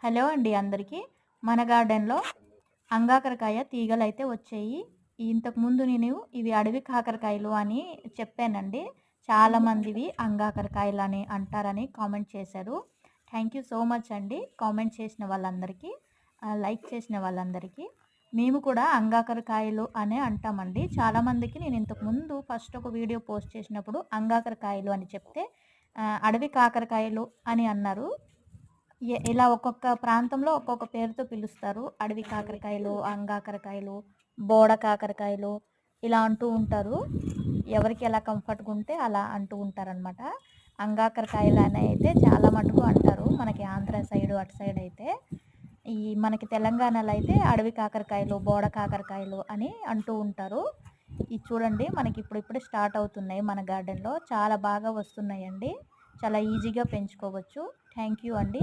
Hello అండి అందరికీ. మన గార్డెన్‌లో అంగాకరకాయ తీగలైతే వచ్చాయి. ఇంతకుముందు నేను ఇవి అడవి కాకరకాయలు అని చెప్పానండి. చాలామందివి అంగాకరకాయలని అంటారని కామెంట్ చేశారు. థ్యాంక్ యూ సో మచ్ అండి కామెంట్ చేసిన వాళ్ళందరికీ, లైక్ చేసిన వాళ్ళందరికీ. మేము కూడా అంగాకరకాయలు అనే అంటామండి. చాలామందికి నేను ఇంతకుముందు ఫస్ట్ ఒక వీడియో పోస్ట్ చేసినప్పుడు అంగాకరకాయలు అని చెప్తే అడవి కాకరకాయలు అని అన్నారు. ఇలా ఒక్కొక్క ప్రాంతంలో ఒక్కొక్క పేరుతో పిలుస్తారు. అడవి కాకరకాయలు, అంగాకరకాయలు, బోడ కాకరకాయలు ఇలా అంటూ ఉంటారు. ఎవరికి ఎలా కంఫర్ట్‌గా ఉంటే అలా అంటూ ఉంటారనమాట. అంగాకరకాయలు అని అయితే చాలా మటుకు అంటారు. మనకి ఆంధ్ర సైడు అటు సైడ్ అయితే. ఈ మనకి తెలంగాణలో అయితే అడవి కాకరకాయలు, బోడ కాకరకాయలు అని అంటూ ఉంటారు. ఇది చూడండి మనకి ఇప్పుడిప్పుడే స్టార్ట్ అవుతున్నాయి మన గార్డెన్‌లో. చాలా బాగా వస్తున్నాయండి. చాలా ఈజీగా పెంచుకోవచ్చు. థ్యాంక్ యూ అండి.